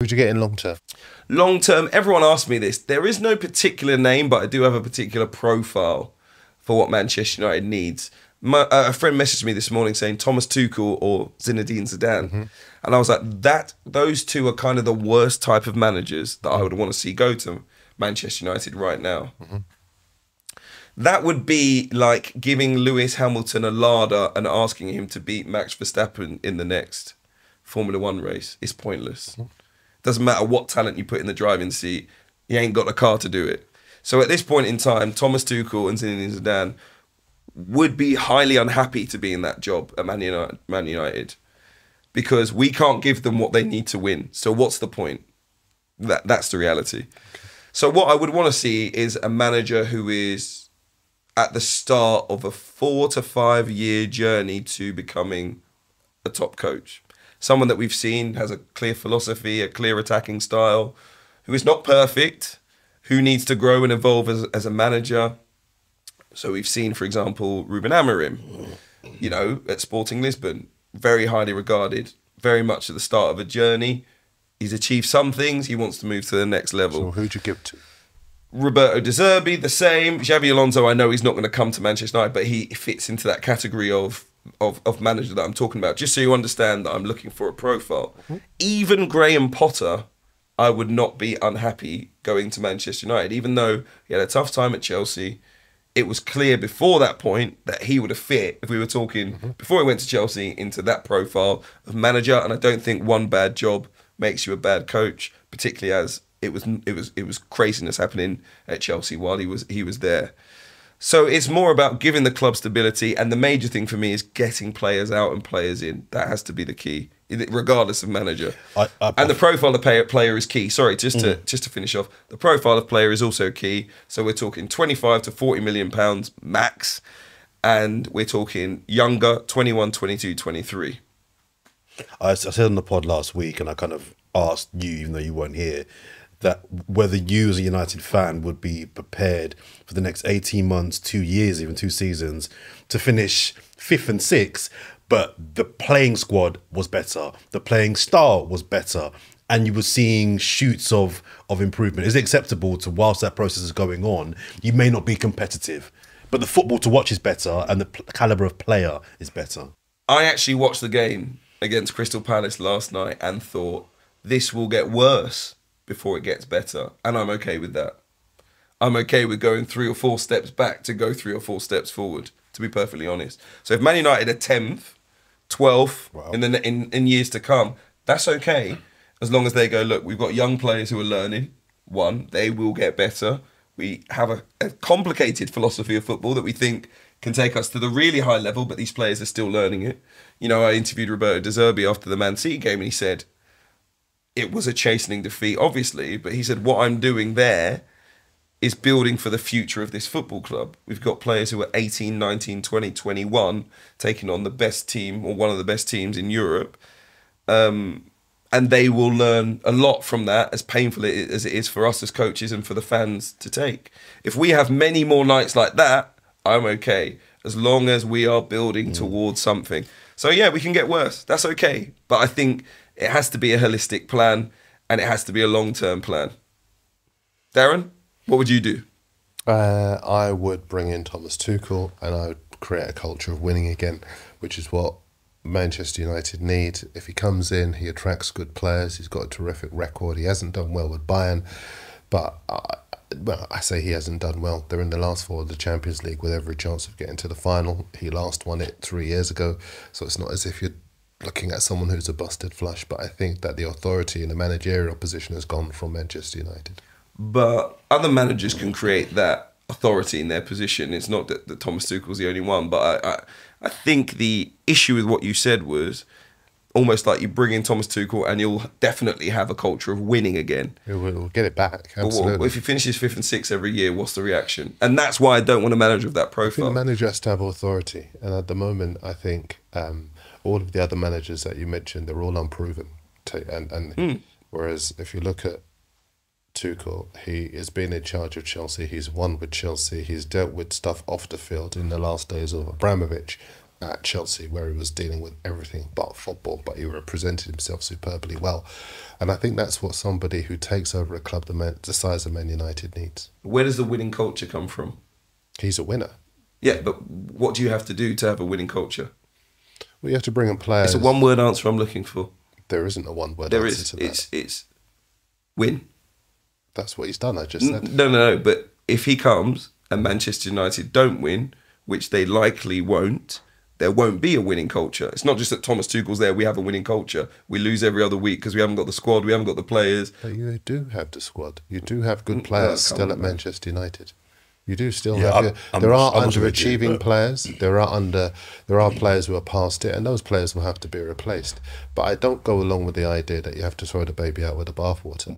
Who'd you get in long term? Long term, everyone asks me this. There is no particular name, but I do have a particular profile for what Manchester United needs. A friend messaged me this morning saying Thomas Tuchel or Zinedine Zidane. And I was like, those two are kind of the worst type of managers that I would want to see go to Manchester United right now. That would be like giving Lewis Hamilton a larder and asking him to beat Max Verstappen in the next Formula One race. It's pointless. Doesn't matter what talent you put in the driving seat, he ain't got a car to do it. So at this point in time, Thomas Tuchel and Zinedine Zidane would be highly unhappy to be in that job at Man United because we can't give them what they need to win. So what's the point? That's the reality. Okay. So what I would want to see is a manager who is at the start of a 4 to 5 year journey to becoming a top coach. Someone that we've seen has a clear philosophy, a clear attacking style, who is not perfect, who needs to grow and evolve as a manager. So we've seen, for example, Ruben Amorim, you know, at Sporting Lisbon, very highly regarded, very much at the start of a journey. He's achieved some things, he wants to move to the next level. So who'd you give to? Roberto De Zerbi, the same. Xabi Alonso, I know he's not going to come to Manchester United, but he fits into that category of manager that I'm talking about. Just so you understand that I'm looking for a profile. Even Graham Potter, I would not be unhappy going to Manchester United, even though he had a tough time at Chelsea. It was clear before that point that he would have fit, if we were talking, before he went to Chelsea, into that profile of manager. And I don't think one bad job makes you a bad coach, particularly as it was craziness happening at Chelsea while he was there. So it's more about giving the club stability, and the major thing for me is getting players out and players in. That has to be the key, regardless of manager. And the profile of player is key. Sorry, just to finish off, the profile of player is also key. So we're talking 25 to 40 million pounds max, and we're talking younger, 21, 22, 23. I said on the pod last week, and I kind of asked you, even though you weren't here, that whether you as a United fan would be prepared for the next 18 months, 2 years, even 2 seasons, to finish 5th and 6th, but the playing squad was better, the playing style was better, and you were seeing shoots of improvement. Is it acceptable to, whilst that process is going on, you may not be competitive, but the football to watch is better and the calibre of player is better? I actually watched the game against Crystal Palace last night and thought, this will get worse before it gets better. And I'm okay with that. I'm okay with going 3 or 4 steps back to go 3 or 4 steps forward, to be perfectly honest. So if Man United are 10th, 12th in years to come, that's okay. As long as they go, look, we've got young players who are learning. One, they will get better. We have a complicated philosophy of football that we think can take us to the really high level, but these players are still learning it. You know, I interviewed Roberto De Zerbi after the Man City game, and he said, it was a chastening defeat, obviously, but he said, what I'm doing there is building for the future of this football club. We've got players who are 18, 19, 20, 21, taking on the best team or one of the best teams in Europe. And they will learn a lot from that, as painful as it is for us as coaches and for the fans to take. If we have many more nights like that, I'm okay, as long as we are building towards something. So yeah, we can get worse. That's okay. But I think it has to be a holistic plan, and it has to be a long-term plan. Darren, what would you do? I would bring in Thomas Tuchel, and I would create a culture of winning again, which is what Manchester United need. If he comes in, he attracts good players. He's got a terrific record. He hasn't done well with Bayern, but well, I say he hasn't done well. They're in the last 4 of the Champions League with every chance of getting to the final. He last won it 3 years ago, so it's not as if you're looking at someone who's a busted flush, but I think that the authority in the managerial position has gone from Manchester United. But other managers can create that authority in their position. It's not that Thomas Tuchel's the only one, but I think the issue with what you said was almost like you bring in Thomas Tuchel and you'll definitely have a culture of winning again. We'll get it back, absolutely. But if he finishes 5th and 6th every year, what's the reaction? And that's why I don't want a manager of that profile. I think the manager has to have authority, and at the moment, I think all of the other managers that you mentioned, they're all unproven. Whereas if you look at Tuchel, he has been in charge of Chelsea, he's won with Chelsea, he's dealt with stuff off the field in the last days of Abramovich, at Chelsea, where he was dealing with everything but football, but he represented himself superbly well. And I think that's what somebody who takes over a club the size of Man United needs. Where does the winning culture come from? He's a winner. Yeah, but what do you have to do to have a winning culture? Well, you have to bring in players. It's a one-word answer I'm looking for. There isn't a one-word There answer is. to that. It's win. That's what he's done, I just said. No. But if he comes and Manchester United don't win, which they likely won't, there won't be a winning culture. It's not just that Thomas Tuchel's there, we have a winning culture. We lose every other week because we haven't got the squad, we haven't got the players. But you do have the squad. You do have good players still at Manchester United. You do still Yeah, have. There are I'm underachieving players. There are players who are past it, and those players will have to be replaced. But I don't go along with the idea that you have to throw the baby out with the bathwater.